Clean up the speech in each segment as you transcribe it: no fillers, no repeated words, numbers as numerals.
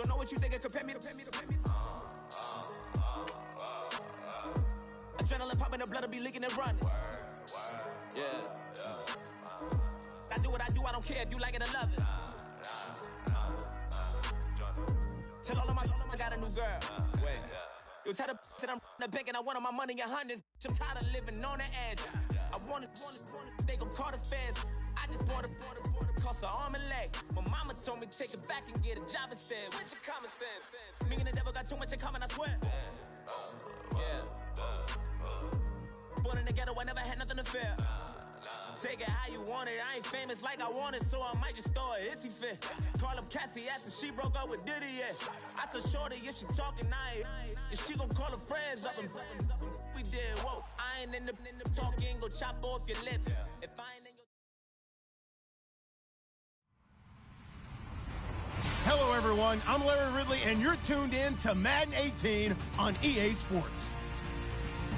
Don't know what you think, compare me to. Adrenaline popping, the blood will be leaking and running. Yeah. I do what I do, I don't care if you like it or love it. Tell all of my I got a new girl. Wait. You tell the that I'm the bank and I want all my money in hundreds. I'm tired of living on the edge. I want it, they gon' call the feds. I just bought a cost an arm and leg. My mama told me take it back and get a job instead. What's your common sense? Me and the devil got too much in common, I swear. Yeah. Born in the ghetto, I never had nothing to fear. Take it how you want it. I ain't famous like I want it, so I might just throw a hissy fit. Call up Cassie after she broke up with Diddy, yeah. I told Shorty if she talking, and she gon' call her friends up and we did, whoa. I ain't in the talking, go chop off your lips. If I ain't in your... Hello, everyone. I'm Larry Ridley, and you're tuned in to Madden 18 on EA Sports.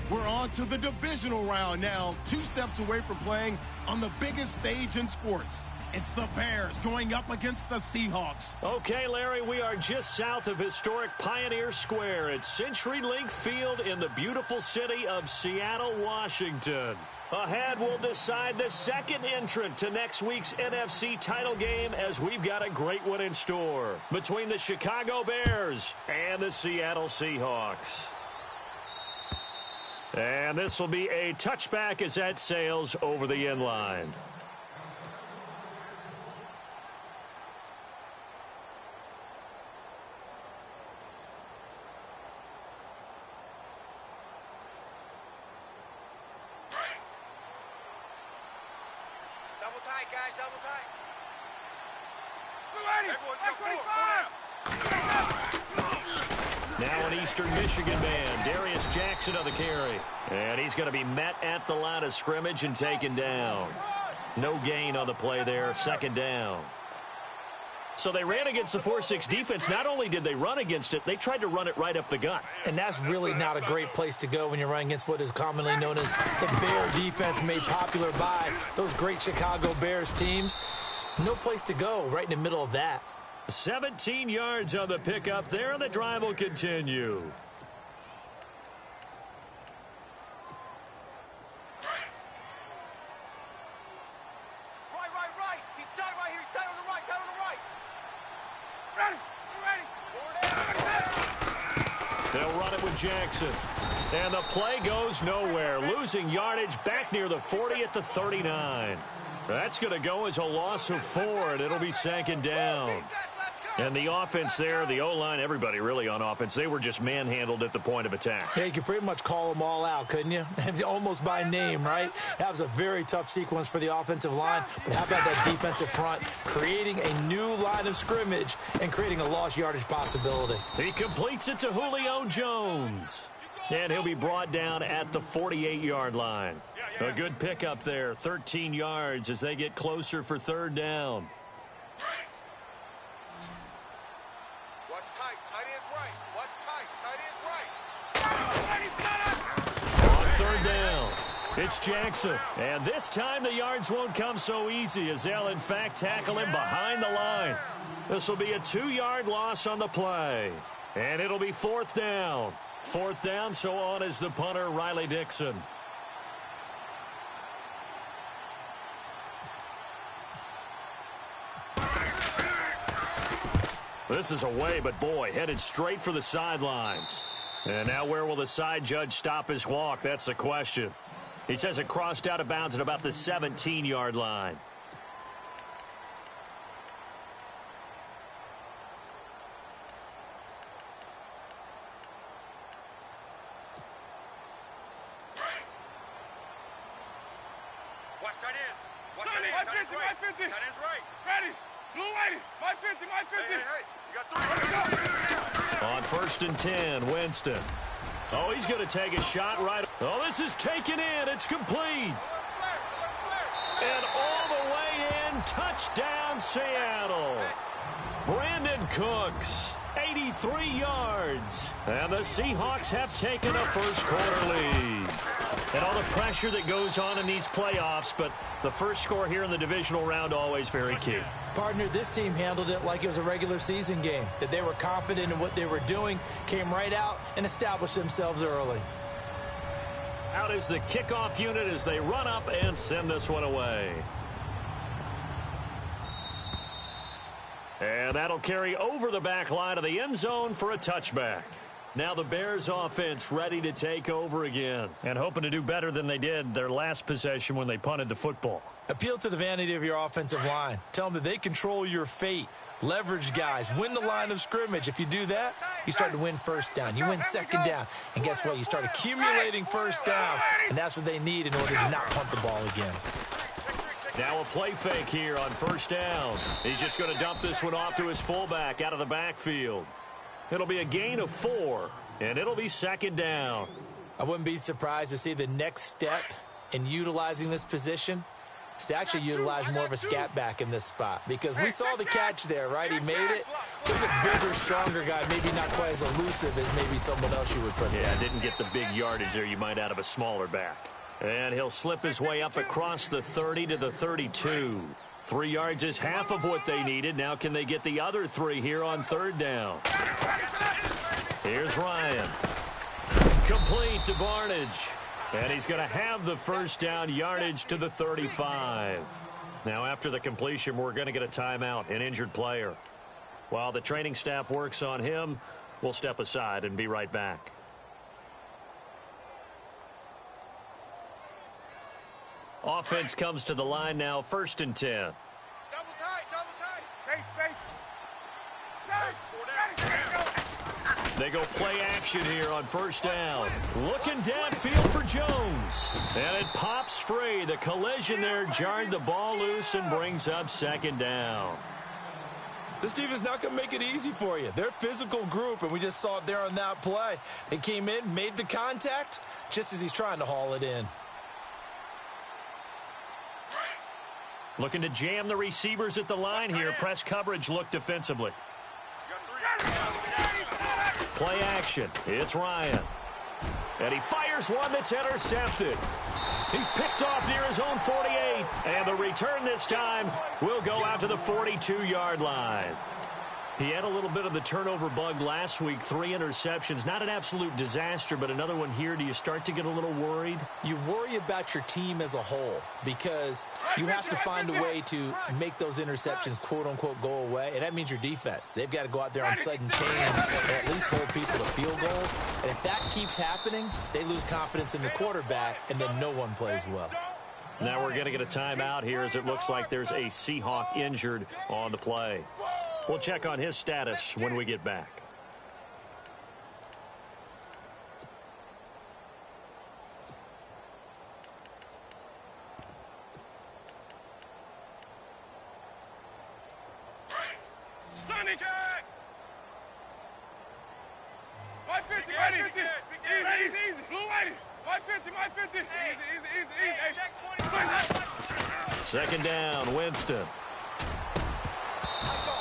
We're on to the divisional round now, 2 steps away from playing on the biggest stage in sports. It's the Bears going up against the Seahawks. Okay, Larry, we are just south of historic Pioneer Square at CenturyLink Field in the beautiful city of Seattle, Washington. Ahead, we'll decide the second entrant to next week's NFC title game as we've got a great one in store between the Chicago Bears and the Seattle Seahawks. And this will be a touchback as that sails over the end line. Double tight, guys, double tight. Now an Eastern Michigan man, Darius Jackson on the carry. And he's going to be met at the line of scrimmage and taken down. No gain on the play there, second down. So they ran against the 4-6 defense. Not only did they run against it, they tried to run it right up the gut. And that's really not a great place to go when you're running against what is commonly known as the Bear defense, made popular by those great Chicago Bears teams. No place to go right in the middle of that. 17 yards on the pickup there, and the drive will continue. Right. He's tight right here. He's tight on the right. Ready. They'll run it with Jackson. And the play goes nowhere. Losing yardage back near the 40 at the 39. That's going to go as a loss of 4, and it'll be second down. And the offense there, the O-line, everybody really on offense, they were just manhandled at the point of attack. Yeah, you could pretty much call them all out, couldn't you? Almost by name, right? That was a very tough sequence for the offensive line. But how about that defensive front creating a new line of scrimmage and creating a lost yardage possibility? He completes it to Julio Jones. And he'll be brought down at the 48-yard line. A good pickup there, 13 yards as they get closer for third down. Watch tight. Tight ends right. Watch tight. Tight ends right. On third down, it's Jackson. And this time the yards won't come so easy as they'll, in fact, tackle him behind the line. This will be a 2-yard loss on the play. And it'll be fourth down. Fourth down, so on is the punter, Riley Dixon. This is away, but boy, headed straight for the sidelines. And now where will the side judge stop his walk? That's the question. He says it crossed out of bounds at about the 17-yard line. Watch tight end. Watch tight end. Tight ends right. Tight ends right. Ready. Blue 80. My 50. Hey. You got 3. On first and 10, Winston. Oh, he's going to take a shot right. Oh, this is taken in. It's complete. And all the way in, touchdown Seattle. Brandon Cooks, 83 yards. And the Seahawks have taken a first quarter lead. And all the pressure that goes on in these playoffs, but the first score here in the divisional round always very key. Partner, this team handled it like it was a regular season game, that they were confident in what they were doing, came right out and established themselves early. Out is the kickoff unit as they run up and send this one away. And that'll carry over the back line of the end zone for a touchback. Now the Bears offense ready to take over again and hoping to do better than they did their last possession when they punted the football. Appeal to the vanity of your offensive line. Tell them that they control your fate. Leverage guys. Win the line of scrimmage. If you do that, you start to win first down. You win second down. And guess what? You start accumulating first downs. And that's what they need in order to not punt the ball again. Now a play fake here on first down. He's just going to dump this one off to his fullback out of the backfield. It'll be a gain of 4, and it'll be second down. I wouldn't be surprised to see the next step in utilizing this position is to actually utilize more of a scat back in this spot, because we saw the catch there, right? He made it. He was a bigger, stronger guy, maybe not quite as elusive as maybe someone else you would put in. Yeah, didn't get the big yardage there you might out of a smaller back. And he'll slip his way up across the 30 to the 32. 3 yards is half of what they needed. Now can they get the other 3 here on third down? Here's Ryan. Complete to Barnage. And he's going to have the first down, yardage to the 35. Now after the completion, we're going to get a timeout, an injured player. While the training staff works on him, we'll step aside and be right back. Offense comes to the line now, 1st and 10. Double tight, double tight. Face. They go play action here on first down. Looking downfield for Jones. And it pops free. The collision there jarred the ball loose and brings up second down. This team is not going to make it easy for you. They're a physical group, and we just saw it there on that play. They came in, made the contact, just as he's trying to haul it in. Looking to jam the receivers at the line here. Press coverage look defensively. Play action. It's Ryan. And he fires one that's intercepted. He's picked off near his own 48. And the return this time will go out to the 42-yard line. He had a little bit of the turnover bug last week. 3 interceptions. Not an absolute disaster, but another one here. Do you start to get a little worried? You worry about your team as a whole because you have to find a way to make those interceptions, quote-unquote, go away. And that means your defense. They've got to go out there on sudden change and at least hold people to field goals. And if that keeps happening, they lose confidence in the quarterback, and then no one plays well. Now we're going to get a timeout here as it looks like there's a Seahawk injured on the play. We'll check on his status when we get back. Stunning check. 550, 550. Easy. Blue whitey. 550. Easy. Second down, Winston.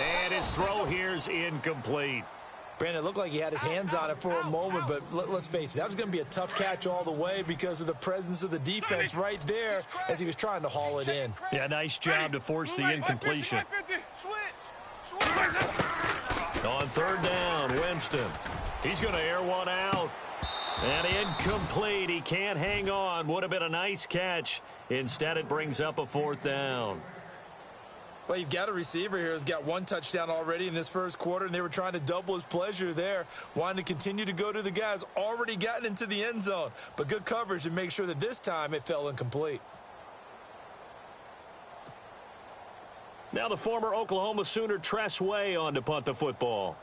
And his throw here's incomplete. Brandon, it looked like he had his hands on it for a moment, but let's face it, that was going to be a tough catch all the way because of the presence of the defense right there as he was trying to haul it in. Yeah, nice job to force the incompletion. On third down, Winston. He's going to air one out. And incomplete. He can't hang on. Would have been a nice catch. Instead, it brings up a 4th down. Well, you've got a receiver here who's got 1 touchdown already in this first quarter, and they were trying to double his pleasure there, wanting to continue to go to the guys already gotten into the end zone. But good coverage to make sure that this time it fell incomplete. Now the former Oklahoma Sooner Tress Way on to punt the football.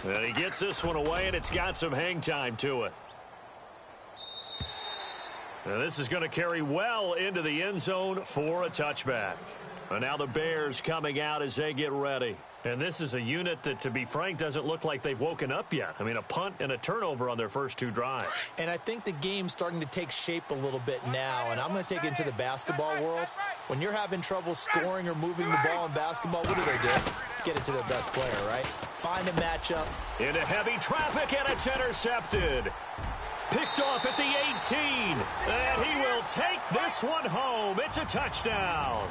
And he gets this one away, and it's got some hang time to it. Now this is going to carry well into the end zone for a touchback. And now the Bears coming out as they get ready. And this is a unit that, to be frank, doesn't look like they've woken up yet. I mean, a punt and a turnover on their first 2 drives. And I think the game's starting to take shape a little bit now. And I'm going to take it into the basketball world. When you're having trouble scoring or moving the ball in basketball, what do? get it to their best player, right? Find a matchup. Into heavy traffic, and it's intercepted. Picked off at the 18. And he will take this one home. It's a touchdown.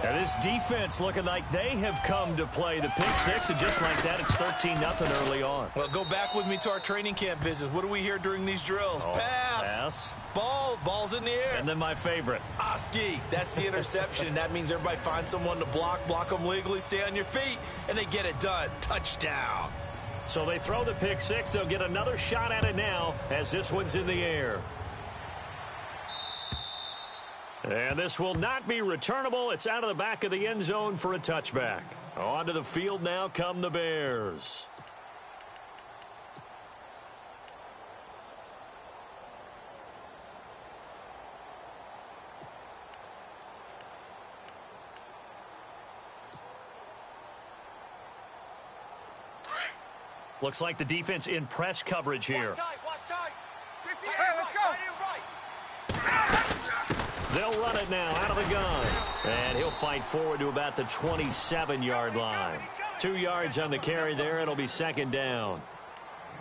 And this defense looking like they have come to play the pick six, and just like that, it's 13-0 early on. Well, go back with me to our training camp visits. What do we hear during these drills? Pass. Ball's in the air. And then my favorite. Oski. That's the interception. That means everybody finds someone to block them legally, stay on your feet, and they get it done. Touchdown. So they throw the pick six. They'll get another shot at it now as this one's in the air. And this will not be returnable. It's out of the back of the end zone for a touchback. Onto the field now come the Bears. Looks like the defense in press coverage here. Watch tight. Hey, let's go. They'll run it now out of the gun. And he'll fight forward to about the 27-yard line. 2 yards on the carry there. It'll be second down.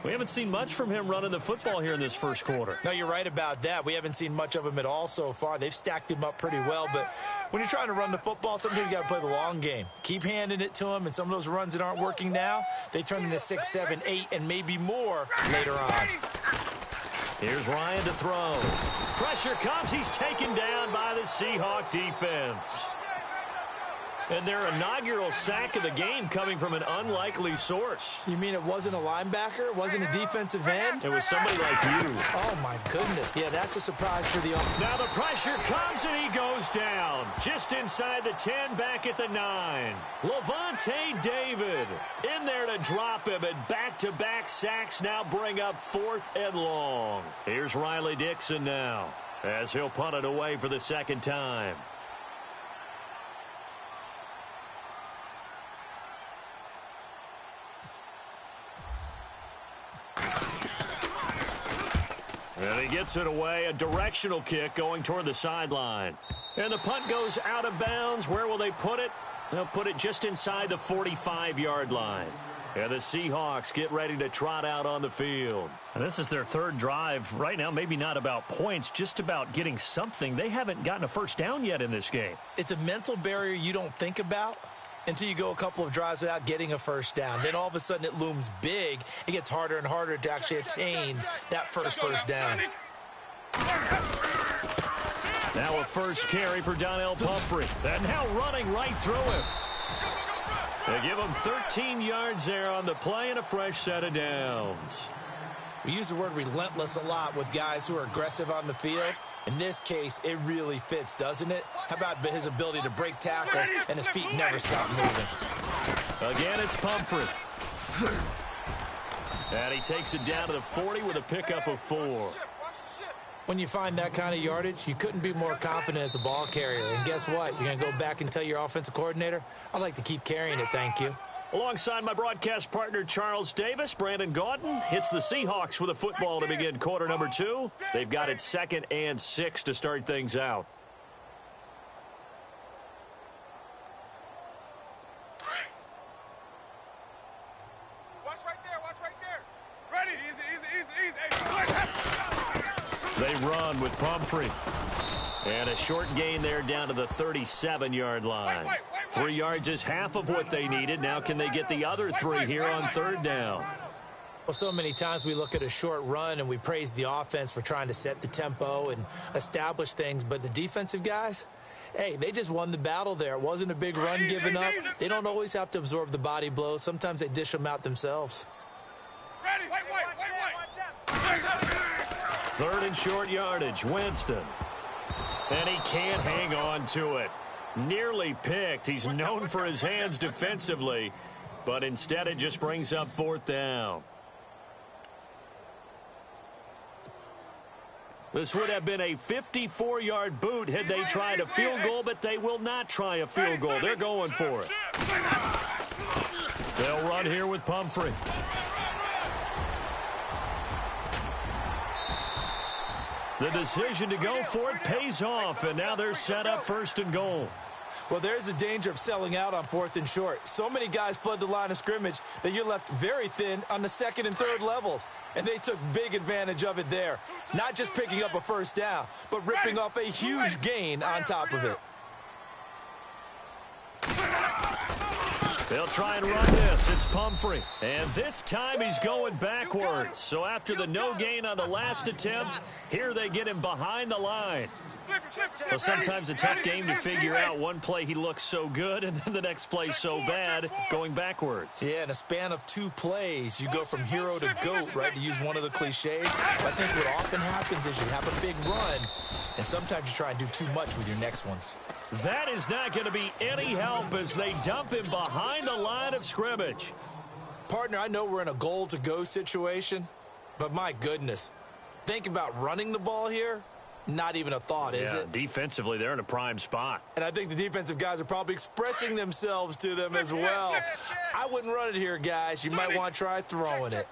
We haven't seen much from him running the football here in this first quarter. No, you're right about that. We haven't seen much of him at all so far. They've stacked him up pretty well, but when you're trying to run the football, sometimes you got to play the long game. Keep handing it to him, and some of those runs that aren't working now, they turn into 6, 7, 8, and maybe more later on. Here's Ryan to throw. Pressure comes. He's taken down by the Seahawk defense. And their inaugural sack of the game coming from an unlikely source. You mean it wasn't a linebacker? It wasn't a defensive end? It was somebody like you. Oh, my goodness. Yeah, that's a surprise for the offense. Now the pressure comes, and he goes down. Just inside the 10, back at the 9. Levante David in there to drop him, and back-to-back sacks now bring up 4th and long. Here's Riley Dixon now as he'll punt it away for the second time. And he gets it away, a directional kick going toward the sideline. And the punt goes out of bounds. Where will they put it? They'll put it just inside the 45-yard line. And the Seahawks get ready to trot out on the field. And this is their third drive. Right now, maybe not about points, just about getting something. They haven't gotten a first down yet in this game. It's a mental barrier you don't think about until you go a couple of drives without getting a first down. Then all of a sudden it looms big. It gets harder and harder to actually attain that first down. Now a first carry for Donnell Pumphrey. And now running right through him. They give him 13 yards there on the play and a fresh set of downs. We use the word relentless a lot with guys who are aggressive on the field. In this case, it really fits, doesn't it? How about his ability to break tackles and his feet never stop moving? Again, it's Pumphrey. And he takes it down to the 40 with a pickup of 4. When you find that kind of yardage, you couldn't be more confident as a ball carrier. And guess what? You're going to go back and tell your offensive coordinator, I'd like to keep carrying it, thank you. Alongside my broadcast partner, Charles Davis, Brandon Gaudin hits the Seahawks with a football to begin quarter number 2. They've got it 2nd and 6 to start things out. Watch right there. Ready, easy. They run with Pumphrey. And a short gain there down to the 37-yard line. 3 yards is half of what they needed. Now can they get the other 3 here on 3rd down? Well, so many times we look at a short run and we praise the offense for trying to set the tempo and establish things. But the defensive guys, hey, they just won the battle there. It wasn't a big run given up. They don't always have to absorb the body blows. Sometimes they dish them out themselves. Ready, wait. 3rd and short yardage, Winston. And he can't hang on to it. Nearly picked. He's known for his hands defensively, but instead it just brings up 4th down. This would have been a 54-yard boot had they tried a field goal, but they will not try a field goal. They're going for it. They'll run here with Pumphrey. The decision to go for it pays off, and now they're set up 1st and goal. Well, there's the danger of selling out on 4th and short. So many guys flood the line of scrimmage that you're left very thin on the 2nd and 3rd levels. And they took big advantage of it there. Not just picking up a first down, but ripping off a huge gain on top of it. They'll try and run this. It's Pumphrey. And this time he's going backwards. So after the no gain on the last attempt, here they get him behind the line. Well, sometimes a tough game to figure out. One play he looks so good, and then the next play so bad, going backwards. Yeah, in a span of 2 plays, you go from hero to GOAT, right, to use one of the cliches. I think what often happens is you have a big run, and sometimes you try and do too much with your next one. That is not going to be any help as they dump him behind the line of scrimmage. Partner, I know we're in a goal-to-go situation, but my goodness, think about running the ball here. Not even a thought, is it? Defensively, they're in a prime spot. And I think the defensive guys are probably expressing themselves to them as well. I wouldn't run it here, guys. You might want to try throwing it.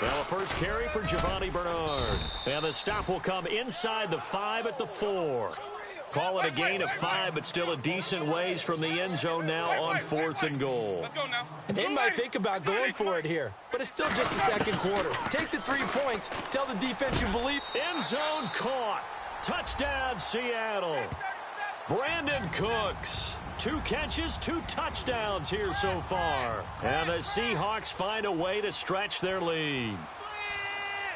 Well, a first carry for Giovanni Bernard. And the stop will come inside the 5 at the 4. Call it a gain of 5, but still a decent ways from the end zone now on 4th and goal. And they might think about going for it here, but it's still just the 2nd quarter. Take the 3 points. Tell the defense you believe. End zone caught. Touchdown, Seattle. Brandon Cooks. 2 catches, 2 touchdowns here so far. And the Seahawks find a way to stretch their lead.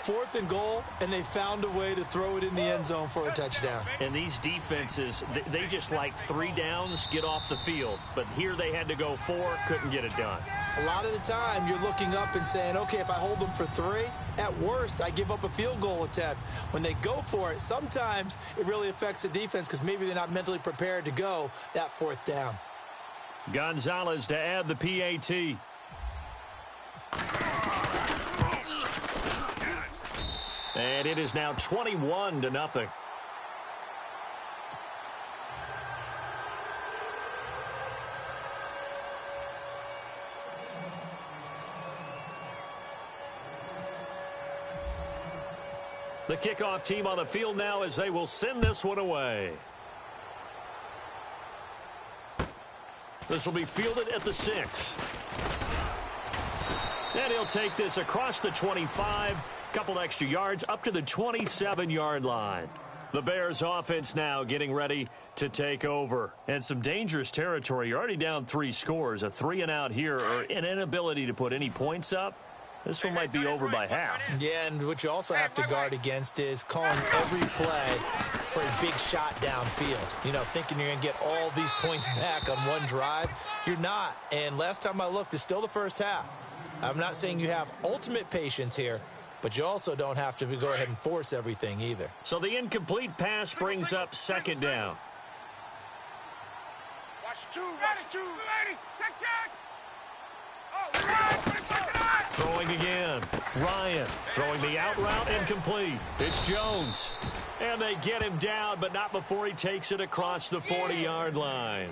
4th and goal, and they found a way to throw it in the end zone for a touchdown. And these defenses, they just like 3 downs, get off the field. But here they had to go 4, couldn't get it done. A lot of the time, you're looking up and saying, okay, if I hold them for 3, at worst, I give up a field goal attempt. When they go for it, sometimes it really affects the defense because maybe they're not mentally prepared to go that 4th down. Gonzalez to add the PAT. And it is now 21-0. The kickoff team on the field now as they will send this one away. This will be fielded at the 6. And he'll take this across the 25. Couple extra yards up to the 27-yard line. The Bears offense now getting ready to take over. And some dangerous territory. You're already down 3 scores. A 3 and out here, or an inability to put any points up. This one might be over by half. Yeah, and what you also have to guard against is calling every play for a big shot downfield. You know, thinking you're going to get all these points back on one drive. You're not. And last time I looked, it's still the first half. I'm not saying you have ultimate patience here, but you also don't have to go ahead and force everything either. So the incomplete pass brings up 2nd down. Watch 2, watch 2. Check. Throwing again. Ryan throwing the out route incomplete. It's Jones. And they get him down, but not before he takes it across the 40-yard line.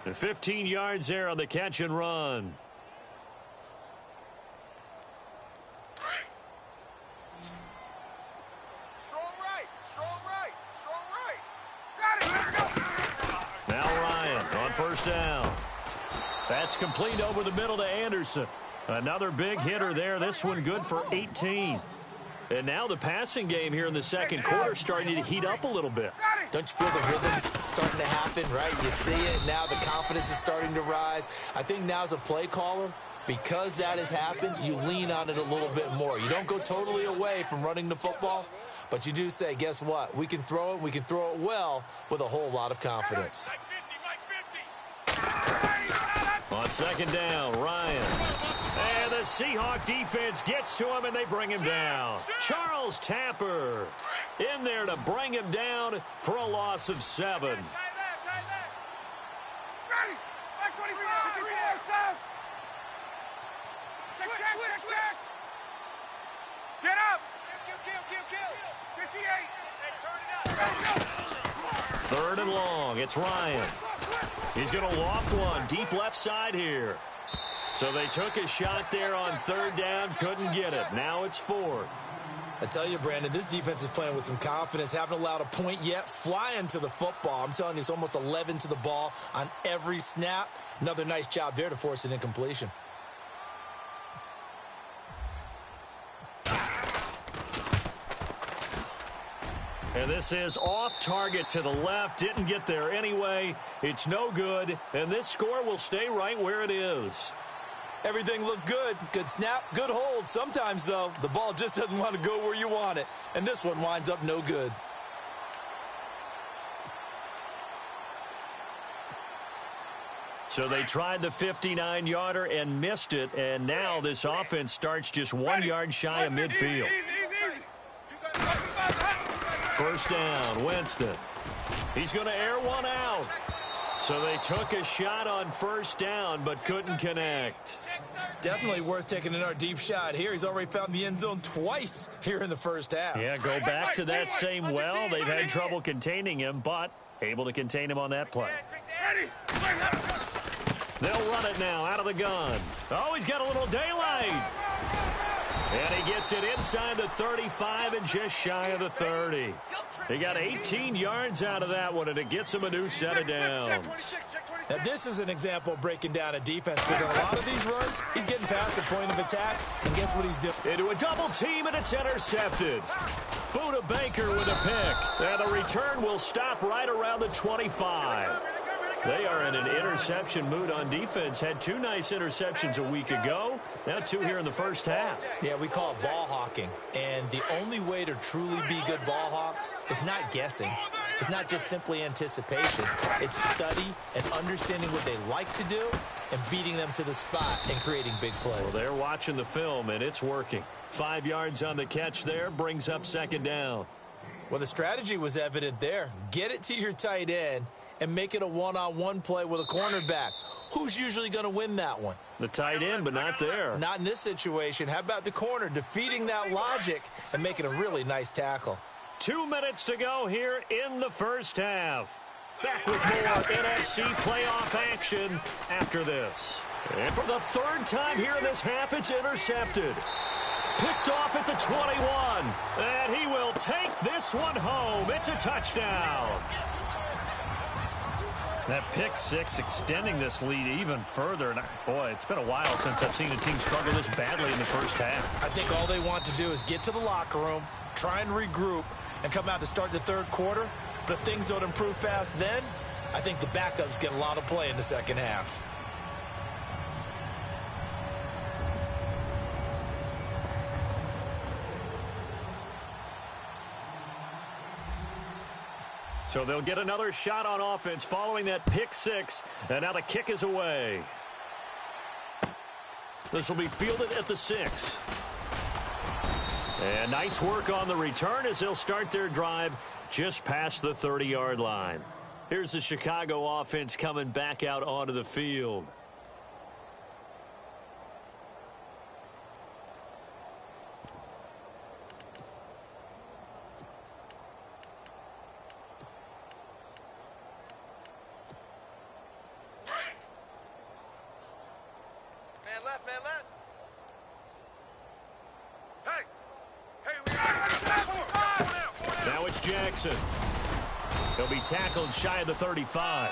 And 15 yards there on the catch and run. Now Ryan on first down. That's complete over the middle to Anderson. Another big hitter there. This one good for 18. And now the passing game here in the 2nd quarter starting to heat up a little bit. Don't you feel the rhythm starting to happen, right? You see it. Now the confidence is starting to rise. I think now as a play caller, because that has happened, you lean on it a little bit more. You don't go totally away from running the football, but you do say, guess what? We can throw it. We can throw it well with a whole lot of confidence. On 2nd down, Ryan. And the Seahawk defense gets to him, and they bring him down. Charles Tapper in there to bring him down for a loss of 7. Ready. 25. Check. Get up. Kill. 58. Hey, turn it up. 3rd and long. It's Ryan. He's going to loft one deep left side here. So they took a shot there on 3rd down, couldn't get it. Now it's 4th. I tell you, Brandon, this defense is playing with some confidence. Haven't allowed a point yet. Flying to the football. I'm telling you, it's almost 11 to the ball on every snap. Another nice job there to force an incompletion. And this is off target to the left. Didn't get there anyway. It's no good. And this score will stay right where it is. Everything looked good. Good snap, good hold. Sometimes, though, the ball just doesn't want to go where you want it. And this one winds up no good. So they tried the 59-yarder and missed it. And now this offense starts just 1 yard shy of midfield. First down, Winston. He's going to air one out. So they took a shot on first down but couldn't connect. Definitely worth taking another deep shot here. He's already found the end zone twice here in the first half. Yeah, go back to that same well. They've had trouble containing him, but able to contain him on that play. They'll run it now out of the gun. Oh, he's got a little daylight. And he gets it inside the 35 and just shy of the 30. He got 18 yards out of that one, and it gets him a new set of downs. Now, this is an example of breaking down a defense, because on a lot of these runs, he's getting past the point of attack, and guess what he's doing? Into a double team, and it's intercepted. Buda Baker with a pick. And the return will stop right around the 25. They are in an interception mood on defense. Had 2 nice interceptions a week ago. Now 2 here in the first half. Yeah, we call it ball hawking. And the only way to truly be good ball hawks is not guessing. It's not just simply anticipation. It's study and understanding what they like to do and beating them to the spot and creating big plays. Well, they're watching the film, and it's working. 5 yards on the catch there, brings up second down. Well, the strategy was evident there. Get it to your tight end and make it a one-on-one play with a cornerback. Who's usually going to win that one? The tight end, but not there. Not in this situation. How about the corner defeating that logic and making a really nice tackle? 2 minutes to go here in the first half. Back with more NFC playoff action after this. And for the 3rd time here in this half, it's intercepted. Picked off at the 21. And he will take this one home. It's a touchdown. That pick 6 extending this lead even further. And boy, it's been a while since I've seen a team struggle this badly in the first half. I think all they want to do is get to the locker room, try and regroup, and come out to start the 3rd quarter. But if things don't improve fast then, I think the backups get a lot of play in the second half. So they'll get another shot on offense following that pick 6. And now the kick is away. This will be fielded at the 6. And nice work on the return as they'll start their drive just past the 30-yard line. Here's the Chicago offense coming back out onto the field. Man left, man left. Hey, Now it's Jackson. He'll be tackled shy of the 35.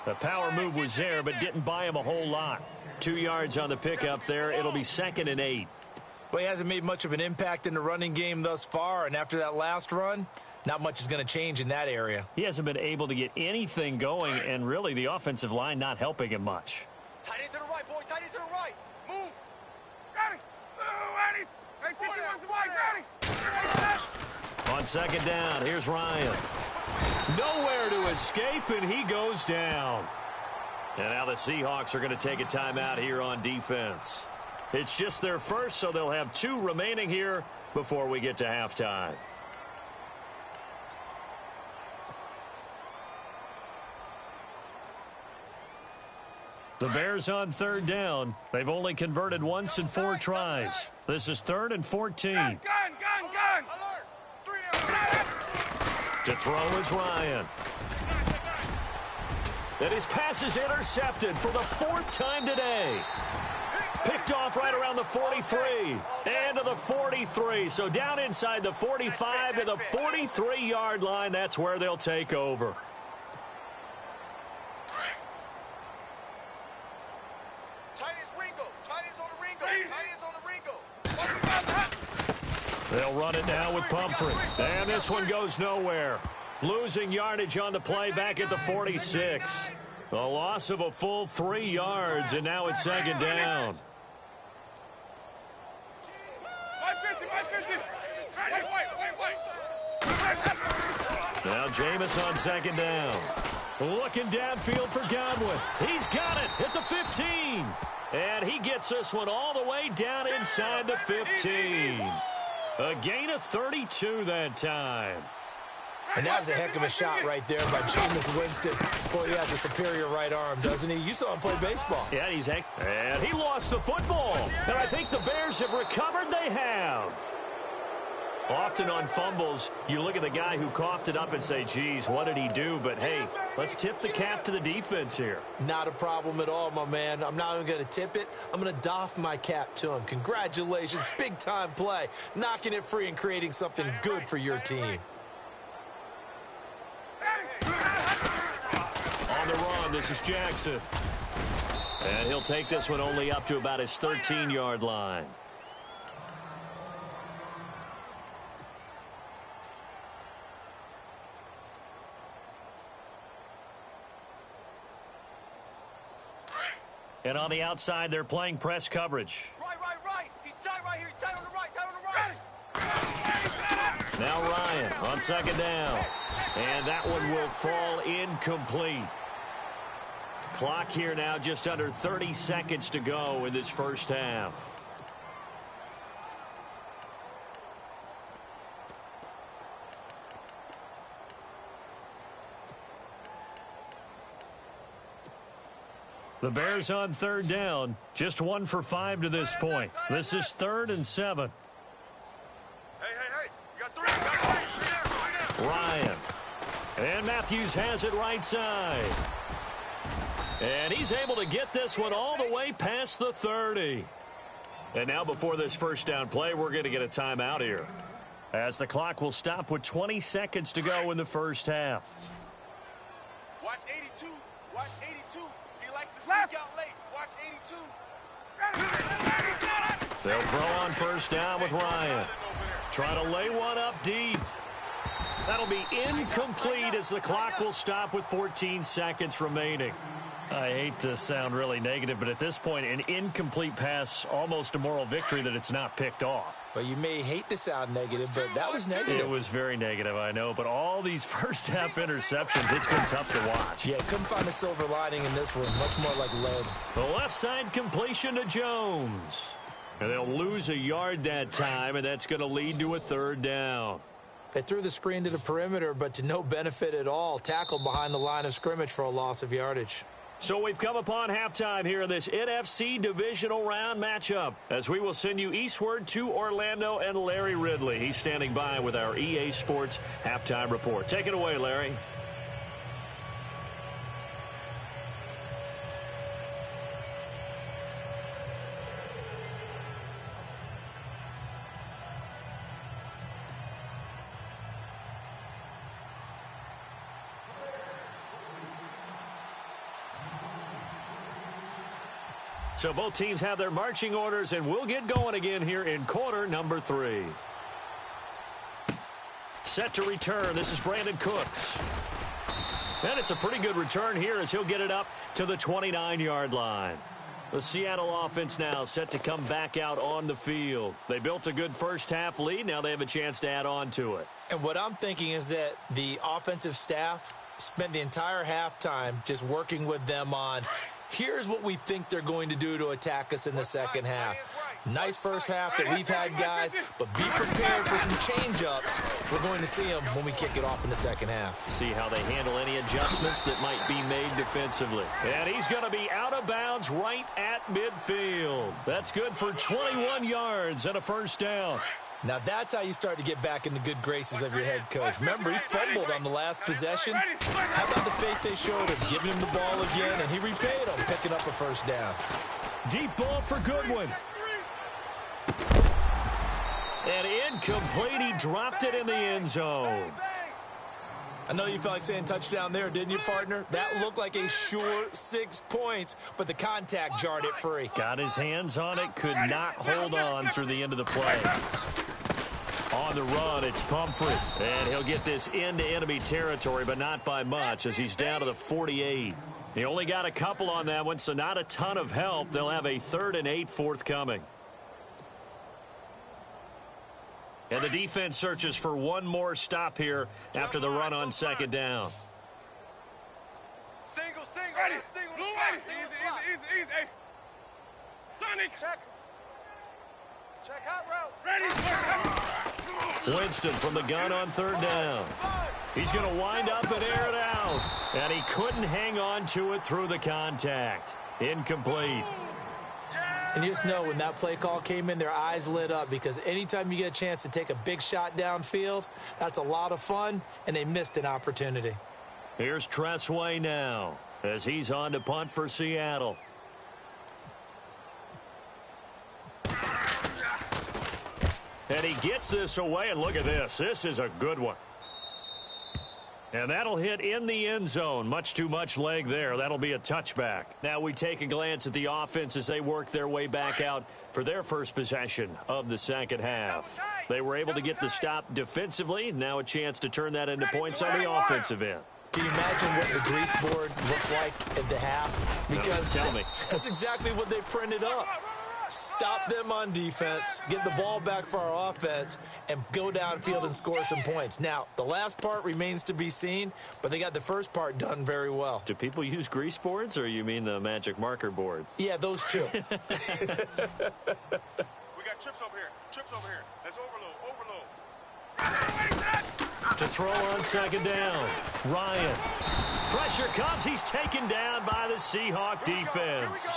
The power move was there, but didn't buy him a whole lot. 2 yards on the pickup there. It'll be 2nd and 8. Well, he hasn't made much of an impact in the running game thus far, and after that last run, not much is going to change in that area. He hasn't been able to get anything going, and really the offensive line not helping him much. tight end to the right, boy. Tight end to the right. Move. Got it. Oh, Eddie. Hey, 51's right. Got it. On second down, here's Ryan. Nowhere to escape, and he goes down. And now the Seahawks are going to take a timeout here on defense. It's just their first, so they'll have 2 remaining here before we get to halftime. The Bears on 3rd down. They've only converted once in 4 tries. This is 3rd and 14. Gun. Alert. 3 down. To throw is Ryan. And his pass is intercepted for the 4th time today. Picked off right around the 43. And to the 43. So down inside the 45 to the 43-yard line. That's where they'll take over. They'll run it now with Pumphrey. And this one goes nowhere. Losing yardage on the play back at the 46. A loss of a full 3 yards, and now it's second down. Now Jameis on second down. Looking downfield for Godwin. He's got it at the 15. And he gets this one all the way down inside the 15. A gain of 32 that time. And that was a heck of a shot right there by Jameis Winston. Boy, he has a superior right arm, doesn't he? You saw him play baseball. Yeah, and he lost the football. And I think the Bears have recovered. They have. Often on fumbles, you look at the guy who coughed it up and say, geez, what did he do? But, hey, let's tip the cap to the defense here. Not a problem at all, my man. I'm not even going to tip it. I'm going to doff my cap to him. Congratulations. Big-time play. Knocking it free and creating something good for your team. On the run, this is Jackson. And he'll take this one only up to about his 13-yard line. And on the outside, they're playing press coverage. Right. He's tight right here. He's tight on the right. Now Ryan on second down. And that one will fall incomplete. Clock here now just under 30 seconds to go in this first half. The Bears on third down, just 1 for 5 to this point. This is 3rd and 7. Hey. You got three. Ryan. And Matthews has it right side. And he's able to get this one all the way past the 30. And now before this first down play, we're going to get a timeout here, as the clock will stop with 20 seconds to go in the first half. Watch 82. Watch 82. He likes to sneak out late. Watch 82. They'll throw on first down with Ryan. Trying to lay one up deep. That'll be incomplete as the clock will stop with 14 seconds remaining. I hate to sound really negative, but at this point, an incomplete pass, almost a moral victory that it's not picked off. Well, you may hate to sound negative, but that was negative. It was very negative, I know, but all these first-half interceptions, it's been tough to watch. Yeah, couldn't find a silver lining in this one. Much more like lead. The left side completion to Jones. And they'll lose a yard that time, and that's going to lead to a third down. They threw the screen to the perimeter, but to no benefit at all. Tackled behind the line of scrimmage for a loss of yardage. So we've come upon halftime here in this NFC divisional round matchup, as we will send you eastward to Orlando and Larry Ridley. He's standing by with our EA Sports halftime report. Take it away, Larry. So both teams have their marching orders, and we'll get going again here in quarter number 3. Set to return. This is Brandon Cooks. And it's a pretty good return here as he'll get it up to the 29-yard line. The Seattle offense now set to come back out on the field. They built a good first-half lead. Now they have a chance to add on to it. And what I'm thinking is that the offensive staff spent the entire halftime just working with them on, here's what we think they're going to do to attack us in the second half. Nice first half that we've had, guys, but be prepared for some change-ups. We're going to see them when we kick it off in the second half. See how they handle any adjustments that might be made defensively. And he's going to be out of bounds right at midfield. That's good for 21 yards and a first down. Now that's how you start to get back in the good graces of your head coach. Remember, he fumbled on the last possession. How about the faith they showed him, giving him the ball again, and he repaid him, picking up a first down. Deep ball for Goodwin. And incomplete. He dropped it in the end zone. I know you felt like saying touchdown there, didn't you, partner? That looked like a sure 6 points, but the contact jarred it free. Got his hands on it, could not hold on through the end of the play. On the run, it's Pumphrey. And he'll get this into enemy territory, but not by much as he's down to the 48. He only got a couple on that one, so not a ton of help. They'll have a 3rd and 8 forthcoming. And the defense searches for one more stop here after the run on second down. Single. Ready. Single. Blue Slot, ready. single slot. Easy. Hey. Sonic. Check hot route. Ready. Winston from the gun on 3rd down. He's going to wind up and air it out. And he couldn't hang on to it through the contact. Incomplete. And you just know when that play call came in, their eyes lit up because anytime you get a chance to take a big shot downfield, that's a lot of fun, and they missed an opportunity. Here's Tressway now as he's on to punt for Seattle. And he gets this away, and look at this. This is a good one. And that'll hit in the end zone. Much too much leg there. That'll be a touchback. Now we take a glance at the offense as they work their way back out for their first possession of the second half. They were able to get the stop defensively. Now a chance to turn that into points on the offensive end. Can you imagine what the grease board looks like at the half? Because tell me. That's exactly what they printed up. Stop them on defense, get the ball back for our offense, and go downfield and score some points. Now, the last part remains to be seen, but they got the first part done very well. Do people use grease boards, or you mean the magic marker boards? Yeah, those two. We got trips over here. Let's overload. To throw on second down. Ryan. Pressure comes. He's taken down by the Seahawk defense.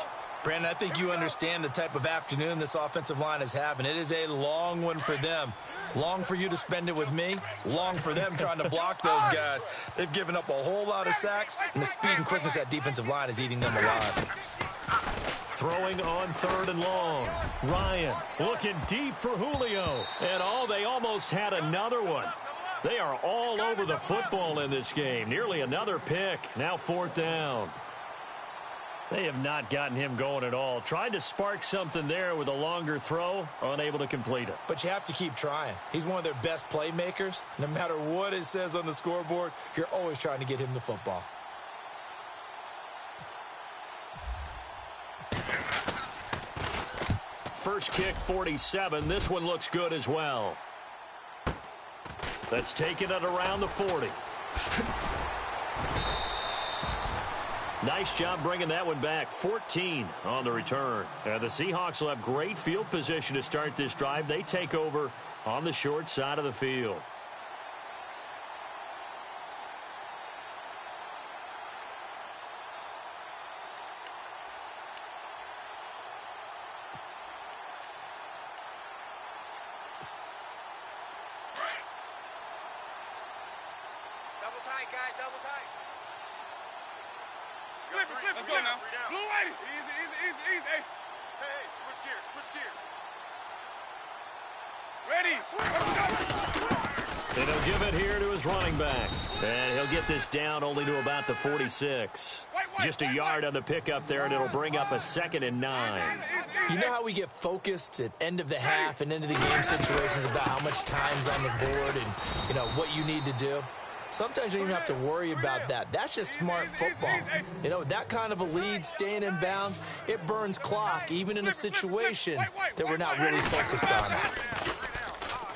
Brandon, I think you understand the type of afternoon this offensive line is having. It is a long one for them. Long for you to spend it with me. Long for them trying to block those guys. They've given up a whole lot of sacks, and the speed and quickness of that defensive line is eating them alive. Throwing on 3rd and long. Ryan looking deep for Julio. And they almost had another one. They are all over the football in this game. Nearly another pick. Now 4th down. They have not gotten him going at all. Tried to spark something there with a longer throw, unable to complete it. But you have to keep trying. He's one of their best playmakers. No matter what it says on the scoreboard, you're always trying to get him the football. First kick, 47. This one looks good as well. That's taken it around the 40. Nice job bringing that one back. 14 on the return. The Seahawks will have great field position to start this drive. They take over on the short side of the field. Double tight, guys. Double tight. Let's go now. Blue ready. Easy. Hey. Hey, switch gears. Ready. And he'll give it here to his running back. And he'll get this down only to about the 46. Just a yard on the pickup there, and it'll bring up a 2nd and 9. You know how we get focused at end of the half and into the game situations about how much time's on the board and, you know, what you need to do? Sometimes you don't even have to worry about that. That's just smart football. You know, that kind of a lead, staying in bounds, it burns clock, even in a situation that we're not really focused on.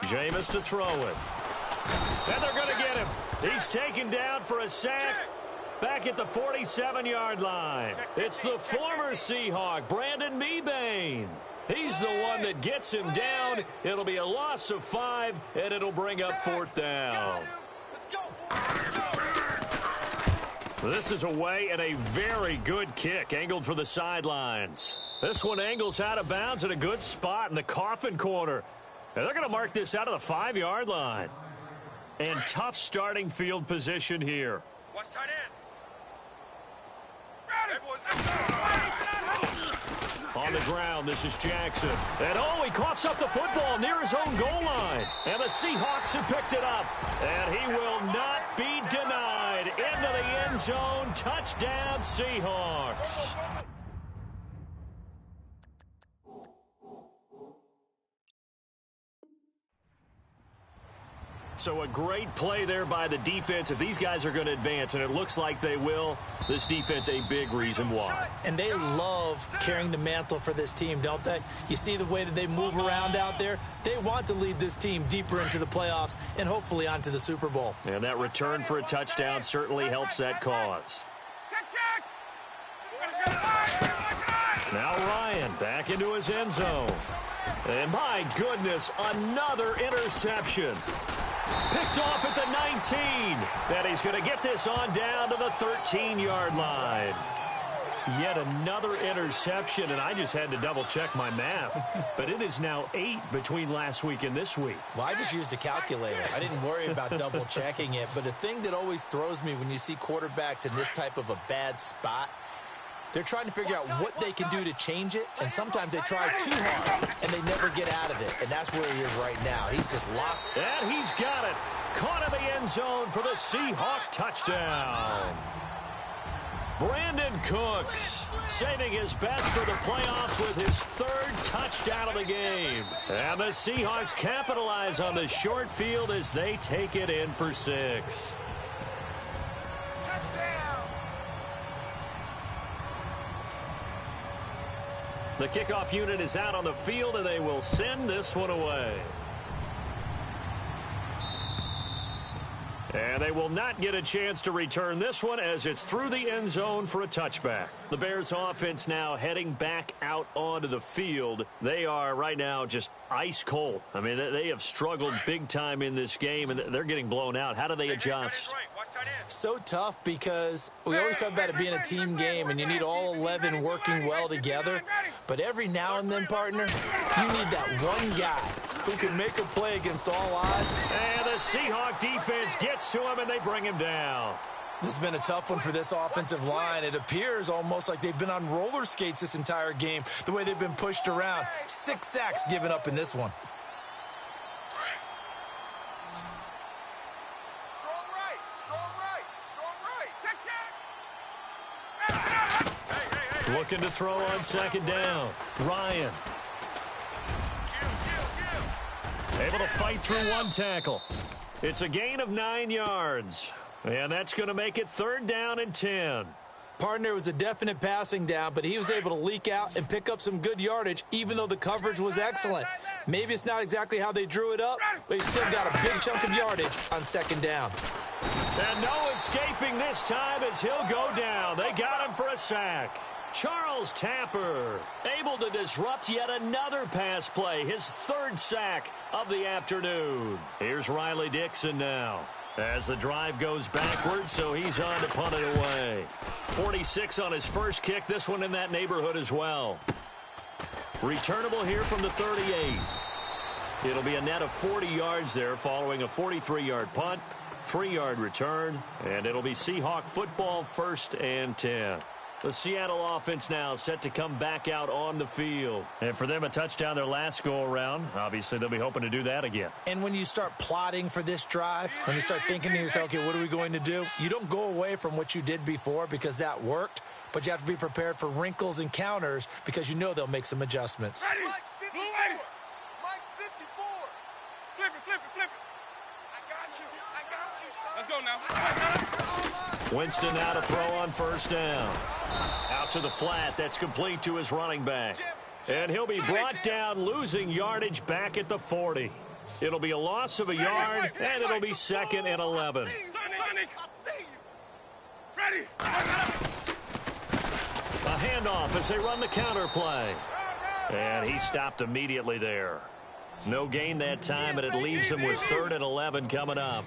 Jameis to throw it. And they're going to get him. He's taken down for a sack back at the 47-yard line. It's the former Seahawk, Brandon Mebane. He's the one that gets him down. It'll be a loss of 5, and it'll bring up 4th down. This is away and a very good kick angled for the sidelines. This one angles out of bounds at a good spot in the coffin corner. And they're going to mark this out of the 5-yard line. And tough starting field position here. Watch tight end. On the ground, this is Jackson. And he coughs up the football near his own goal line. And the Seahawks have picked it up. And he will not be denied. Into the end zone. Touchdown, Seahawks. So a great play there by the defense. If these guys are going to advance, and it looks like they will, this defense a big reason why. And they love carrying the mantle for this team, don't they? You see the way that they move around out there? They want to lead this team deeper into the playoffs and hopefully onto the Super Bowl. And that return for a touchdown certainly helps that cause. Now Ryan back into his end zone. And my goodness, another interception. Picked off at the 19. And he's going to get this on down to the 13-yard line. Yet another interception, and I just had to double-check my math. But it is now 8 between last week and this week. Well, I just used a calculator. I didn't worry about double-checking it. But the thing that always throws me when you see quarterbacks in this type of a bad spot, they're trying to figure out what they can do to change it, and sometimes they try too hard, and they never get out of it, and that's where he is right now. He's just locked. And he's got it. Caught in the end zone for the Seahawk touchdown. Brandon Cooks saving his best for the playoffs with his 3rd touchdown of the game. And the Seahawks capitalize on the short field as they take it in for 6. The kickoff unit is out on the field, and they will send this one away. And they will not get a chance to return this one as it's through the end zone for a touchback. The Bears offense now heading back out onto the field. They are right now just ice cold. I mean, they have struggled big time in this game, and they're getting blown out. How do they adjust? So tough because we always talk about it being a team game, and you need all 11 working well together. But every now and then, partner, you need that one guy who can make a play against all odds. And the Seahawk defense gets to him, and they bring him down. This has been a tough one for this offensive line. It appears almost like they've been on roller skates this entire game, the way they've been pushed around. 6 sacks given up in this one. Looking to throw on 2nd down. Ryan. Able to fight through one tackle. It's a gain of 9 yards. And that's going to make it 3rd down and 10. Partner, was a definite passing down, but he was able to leak out and pick up some good yardage, even though the coverage was excellent. Maybe it's not exactly how they drew it up, but he still got a big chunk of yardage on 2nd down. And no escaping this time as he'll go down. They got him for a sack. Charles Tapper able to disrupt yet another pass play, his 3rd sack of the afternoon. Here's Riley Dixon now as the drive goes backwards, so he's on to punt it away. 46 on his first kick, this one in that neighborhood as well. Returnable here from the 38. It'll be a net of 40 yards there following a 43-yard punt, 3-yard return, and it'll be Seahawk football 1st and 10. The Seattle offense now set to come back out on the field. And for them, a touchdown their last go-around. Obviously, they'll be hoping to do that again. And when you start plotting for this drive, when you start thinking to yourself, okay, what are we going to do? You don't go away from what you did before because that worked, but you have to be prepared for wrinkles and counters because you know they'll make some adjustments. Ready. Mike 54. Mike 54. Flip it. I got you, son. Let's go now. Winston now to throw on 1st down. Out to the flat. That's complete to his running back. And he'll be brought down, losing yardage back at the 40. It'll be a loss of a yard, and it'll be 2nd and 11. Ready. A handoff as they run the counter play. And he stopped immediately there. No gain that time, and it leaves him with 3rd and 11 coming up.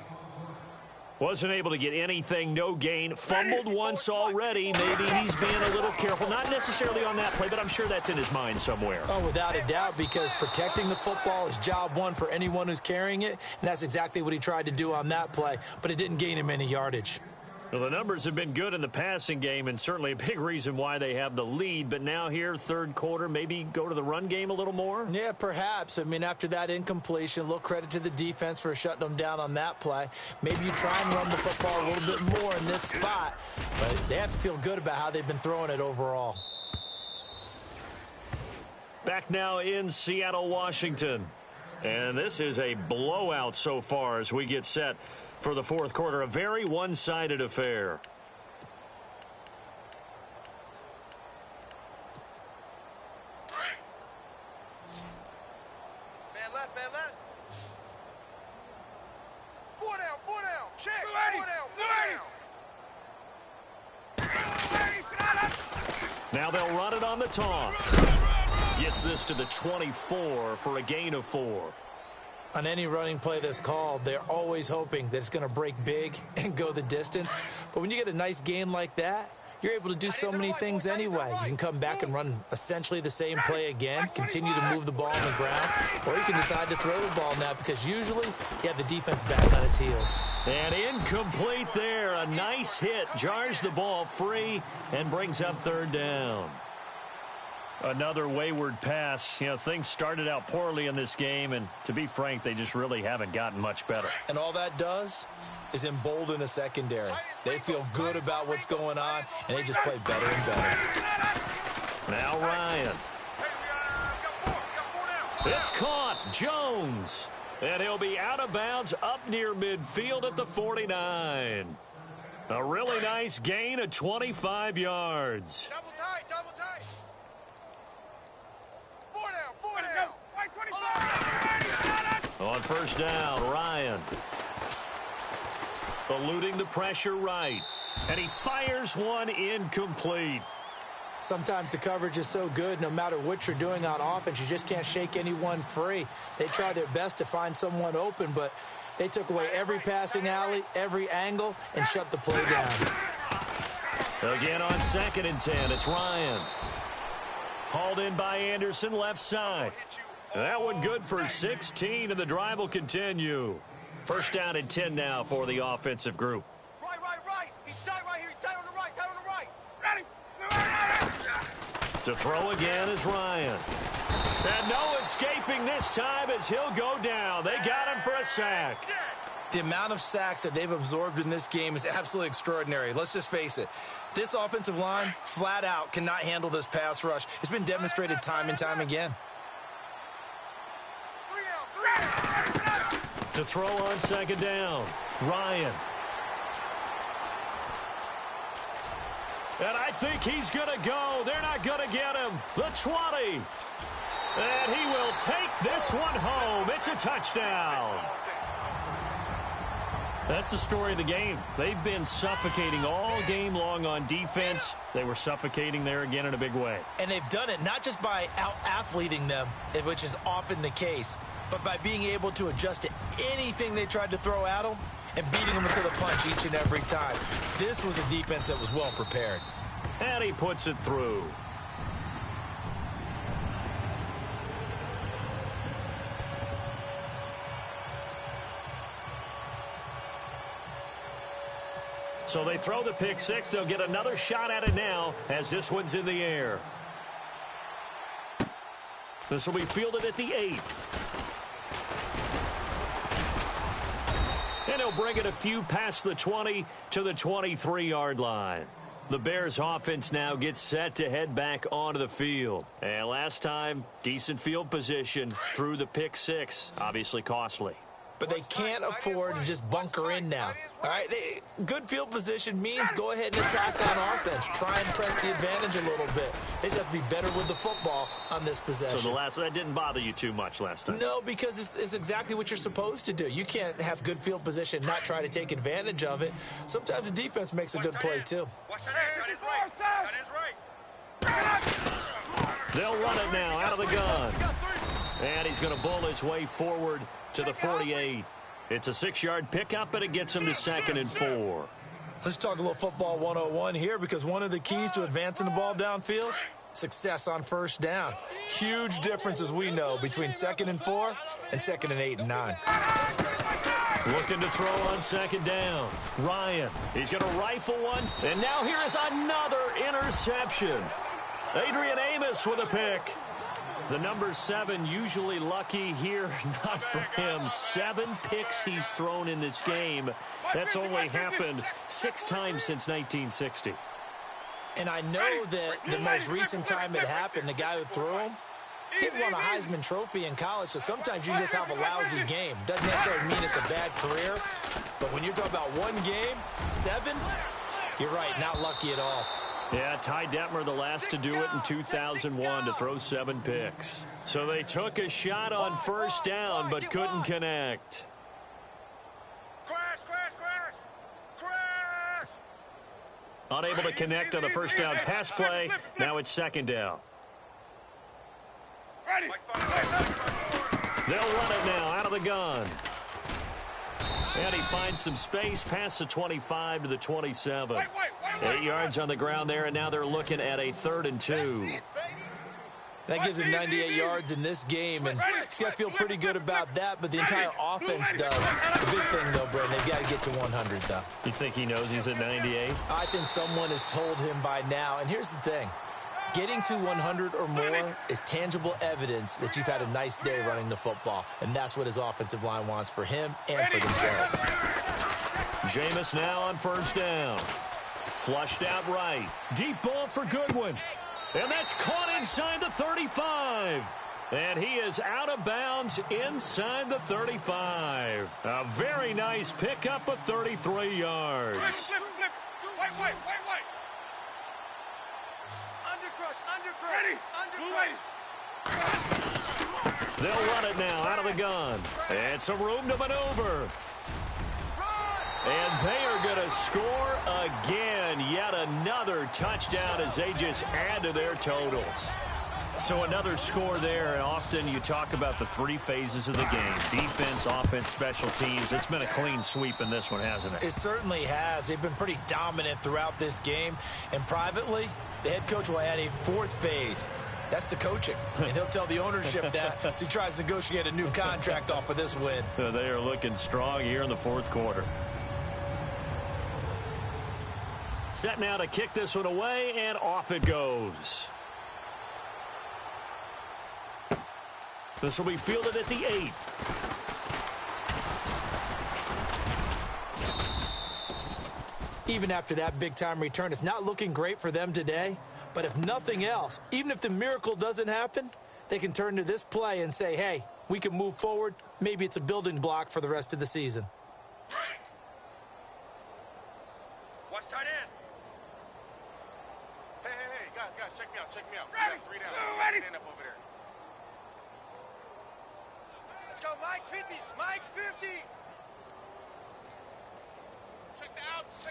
Wasn't able to get anything, no gain. Fumbled once already. Maybe he's being a little careful. Not necessarily on that play, but I'm sure that's in his mind somewhere. Oh, without a doubt, because protecting the football is job one for anyone who's carrying it, and that's exactly what he tried to do on that play, but it didn't gain him any yardage. Well, the numbers have been good in the passing game and certainly a big reason why they have the lead. But now here, third quarter, maybe go to the run game a little more? Yeah, perhaps. I mean, after that incompletion, a little credit to the defense for shutting them down on that play. Maybe you try and run the football a little bit more in this spot. But they have to feel good about how they've been throwing it overall. Back now in Seattle, Washington. And this is a blowout so far as we get set for the fourth quarter. A very one-sided affair. Man left, man left. Four down, check. Four down. Now they'll run it on the toss. Gets this to the 24 for a gain of 4. On any running play that's called, they're always hoping that it's going to break big and go the distance. But when you get a nice gain like that, you're able to do so many things anyway. You can come back and run essentially the same play again, continue to move the ball on the ground, or you can decide to throw the ball now because usually you have the defense back on its heels. And incomplete there. A nice hit. Jars the ball free and brings up third down. Another wayward pass. You know, things started out poorly in this game, and to be frank, they just really haven't gotten much better. And all that does is embolden a secondary. They feel good about what's going on, and they just play better and better. Now Ryan. It's caught. Jones. And he'll be out of bounds up near midfield at the 49. A really nice gain of 25 yards. Double tight. Four down. On first down, Ryan. Eluding the pressure right. And he fires one incomplete. Sometimes the coverage is so good, no matter what you're doing on offense, you just can't shake anyone free. They try their best to find someone open, but they took away every passing alley, every angle, and shut the play down. Again on 2nd and 10, it's Ryan. Hauled in by Anderson, left side. That one good for 16, and the drive will continue. First down and 10 now for the offensive group. Right. He's tight right here. He's tight on the right. Ready. To throw again is Ryan. And no escaping this time as he'll go down. They got him for a sack. The amount of sacks that they've absorbed in this game is absolutely extraordinary. Let's just face it. This offensive line, flat out, cannot handle this pass rush. It's been demonstrated time and time again. To throw on 2nd down, Ryan. And I think he's going to go. They're not going to get him. The 20. And he will take this one home. It's a touchdown. That's the story of the game. They've been suffocating all game long on defense. They were suffocating there again in a big way. And they've done it not just by out-athleting them, which is often the case, but by being able to adjust to anything they tried to throw at them and beating them to the punch each and every time. This was a defense that was well prepared. And he puts it through. So they throw the pick six. They'll get another shot at it now as this one's in the air. This will be fielded at the 8. And he'll bring it a few past the 20 to the 23-yard line. The Bears offense now gets set to head back onto the field. And last time, decent field position through the pick six. Obviously costly. But they can't afford to just bunker in now. All right, good field position means go ahead and attack on offense. Try and press the advantage a little bit. They just have to be better with the football on this possession. So that didn't bother you too much last time? No, because it's exactly what you're supposed to do. You can't have good field position and not try to take advantage of it. Sometimes the defense makes a good play, too. Watch that right. They'll run it now out of the gun. And he's going to bull his way forward to the 48. It's a 6-yard pickup, but it gets him to 2nd and 4. Let's talk a little football 101 here, because one of the keys to advancing the ball downfield, success on first down. Huge difference, as we know, between 2nd and 4 and 2nd and 8 and 9. Looking to throw on second down. Ryan, he's going to rifle one. And now here is another interception. Adrian Amos with a pick. The number 7 usually lucky here. Not for him. 7 picks he's thrown in this game. That's only happened 6 times since 1960. And I know that the most recent time it happened, the guy who threw him, he won a Heisman Trophy in college, so sometimes you just have a lousy game. Doesn't necessarily mean it's a bad career, but when you're talking about one game, 7, you're right, not lucky at all. Yeah, Ty Detmer the last to do it in 2001 to throw 7 picks. So they took a shot on first down but couldn't connect. Unable to connect on the first down pass play. Now it's second down. They'll run it now out of the gun. And he finds some space past the 25 to the 27. 8 yards on the ground there, and now they're looking at a 3rd and 2. That gives him 98 yards in this game, and he's got to feel pretty good about that, but the entire offense does. The big thing, though, Brandon, they've got to get to 100, though. You think he knows he's at 98? I think someone has told him by now, and here's the thing. Getting to 100 or more is tangible evidence that you've had a nice day running the football, and that's what his offensive line wants for him and for themselves. Jameis now on first down. Flushed out right. Deep ball for Goodwin. And that's caught inside the 35. And he is out of bounds inside the 35. A very nice pickup of 33 yards. Flip. White. They'll run it now out of the gun. And some room to maneuver. And they are going to score again. Yet another touchdown as they just add to their totals. So another score there, and often you talk about the 3 phases of the game. Defense, offense, special teams. It's been a clean sweep in this one, hasn't it? It certainly has. They've been pretty dominant throughout this game. And privately, the head coach will add a 4th phase. That's the coaching. And he'll tell the ownership that as he tries to negotiate a new contract off of this win. They are looking strong here in the 4th quarter. Set now to kick this one away, and off it goes. This will be fielded at the 8. Even after that big-time return, it's not looking great for them today. But if nothing else, even if the miracle doesn't happen, they can turn to this play and say, hey, we can move forward. Maybe it's a building block for the rest of the season. Watch tight end. Hey, guys, check me out. Ready. 3 down. Ready. Stand up over there. Let's go, Mike 50. Check the outs.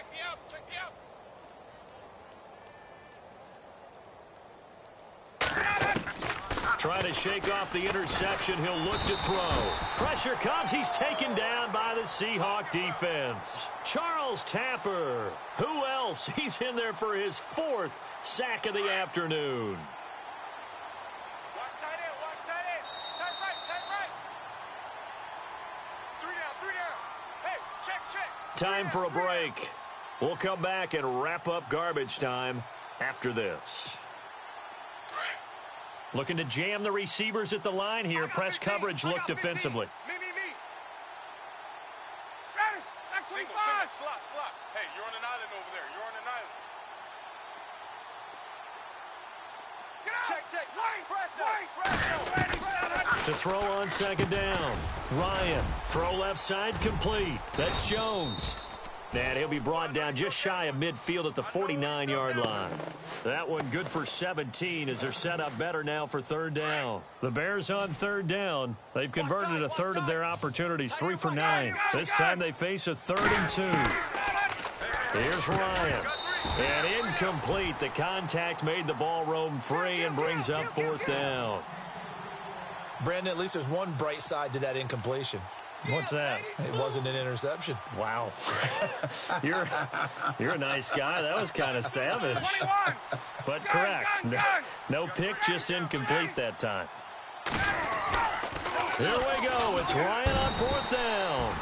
Trying to shake off the interception. He'll look to throw. Pressure comes. He's taken down by the Seahawk defense. Charles Tapper. Who else? He's in there for his 4th sack of the afternoon. Watch tight end. Tight right. 3 down. Hey, check. Time for a break. We'll come back and wrap up garbage time after this. Looking to jam the receivers at the line here. Press coverage, look defensively. Me. Ready. Single, slot. Hey, you're on an island over there. Check. Press. To throw on second down. Ryan, throw left side, complete. That's Jones. And he'll be brought down just shy of midfield at the 49-yard line. That one good for 17 as they're set up better now for 3rd down. The Bears on 3rd down. They've converted a 1/3 of their opportunities, 3 for 9. This time they face a 3rd and 2. Here's Ryan. And incomplete. The contact made the ball roam free and brings up 4th down. Brandon, at least there's one bright side to that incompletion. What's that? It wasn't an interception. Wow. You're a nice guy. That was kind of savage. 21. But correct. No pick, just incomplete that time. Here we go. It's Ryan on 4th down.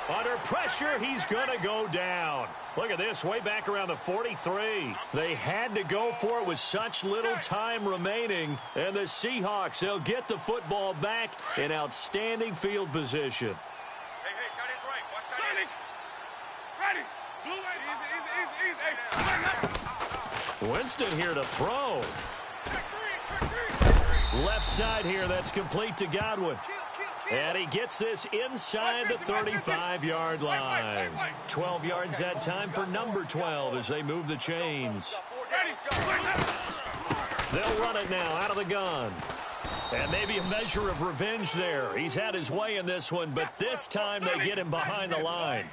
Under pressure, he's going to go down. Look at this, way back around the 43. They had to go for it with such little time remaining. And the Seahawks, they'll get the football back in outstanding field position. Hey, tight end's right. Watch tight end. Ready. Blue, easy. Winston here to throw. Check three. Left side here, that's complete to Godwin. And he gets this inside the 35-yard line. 12 yards that time for number 12 as they move the chains. They'll run it now out of the gun. And maybe a measure of revenge there. He's had his way in this one, but this time they get him behind the line.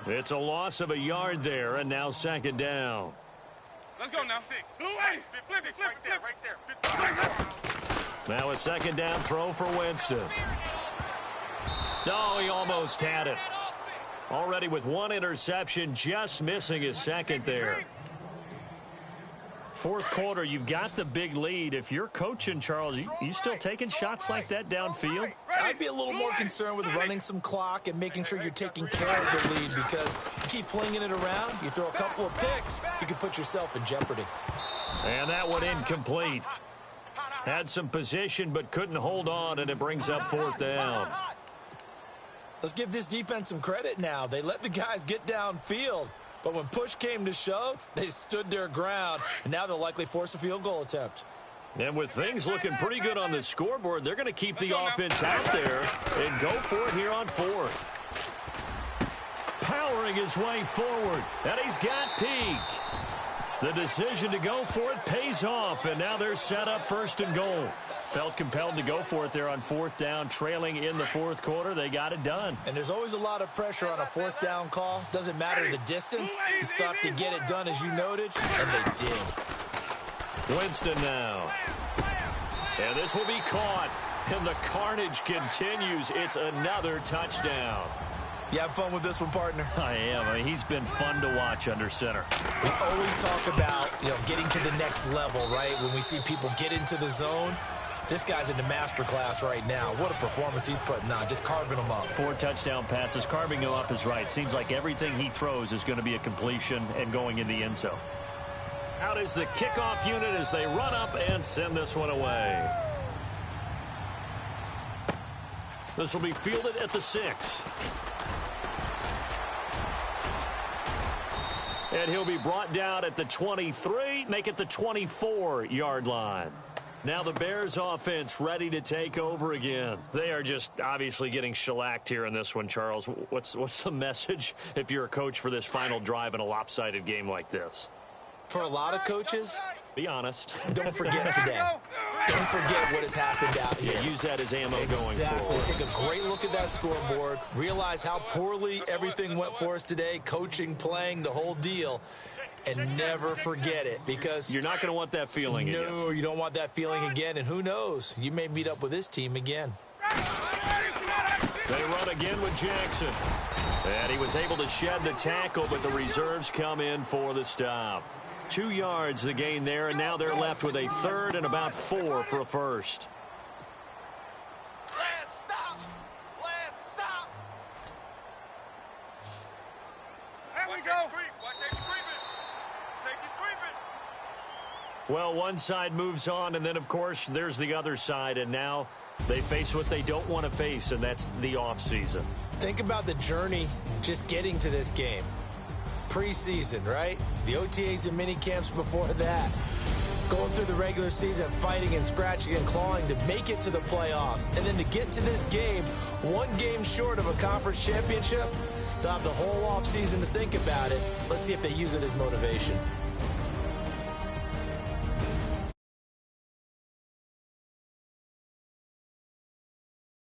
It's a loss of a yard there, and now second down. Let's go now. Blue, flip it. Right there. Now a second down throw for Winston. No, he almost had it. Already with one interception, just missing his second there. Fourth quarter, you've got the big lead. If you're coaching, Charles, you still taking shots like that downfield? I'd be a little more concerned with running some clock and making sure you're taking care of the lead, because you keep flinging it around, you throw a couple of picks, you could put yourself in jeopardy. And that one incomplete. Had some position but couldn't hold on, and it brings up fourth down. Let's give this defense some credit now. They let the guys get downfield, but when push came to shove, they stood their ground, and now they'll likely force a field goal attempt. And with things looking pretty good on the scoreboard, they're going to keep the offense out there and go for it here on fourth. Powering his way forward, and he's got Peak. The decision to go for it pays off, and now they're set up first and goal. Felt compelled to go for it there on fourth down, trailing in the fourth quarter. They got it done. And there's always a lot of pressure on a fourth down call. Doesn't matter the distance. You still have to get it done, as you noted, and they did. Winston now. And this will be caught. And the carnage continues. It's another touchdown. You have fun with this one, partner? I am. I mean, he's been fun to watch under center. We always talk about, getting to the next level, right? When we see people get into the zone. This guy's in the master class right now. What a performance he's putting on, just carving them up. 4 touchdown passes. Carving them up is right. Seems like everything he throws is going to be a completion and going in the end zone. Out is the kickoff unit as they run up and send this one away. This will be fielded at the 6. And he'll be brought down at the 23, make it the 24-yard line. Now the Bears offense ready to take over again. They are just obviously getting shellacked here in this one, Charles. What's the message if you're a coach for this final drive in a lopsided game like this? For a lot of coaches, be honest. Don't forget today. Don't forget what has happened out here. Yeah, use that as ammo going forward. Take a great look at that scoreboard. Realize how poorly everything went for us today. Coaching, playing, the whole deal. And never forget it, because you're not going to want that feeling again. No, you don't want that feeling again. And who knows? You may meet up with this team again. They run again with Jackson. And he was able to shed the tackle, but the reserves come in for the stop. 2 yards the gain there, and now they're left with a third and about 4 for a first. Last stop. There we go. Watch safety creeping. Safety's creeping. Well, one side moves on, and then, of course, there's the other side, and now they face what they don't want to face, and that's the offseason. Think about the journey just getting to this game. Preseason, right? The OTAs and mini camps before that. Going through the regular season, fighting and scratching and clawing to make it to the playoffs. And then to get to this game, 1 game short of a conference championship, they'll have the whole offseason to think about it. Let's see if they use it as motivation.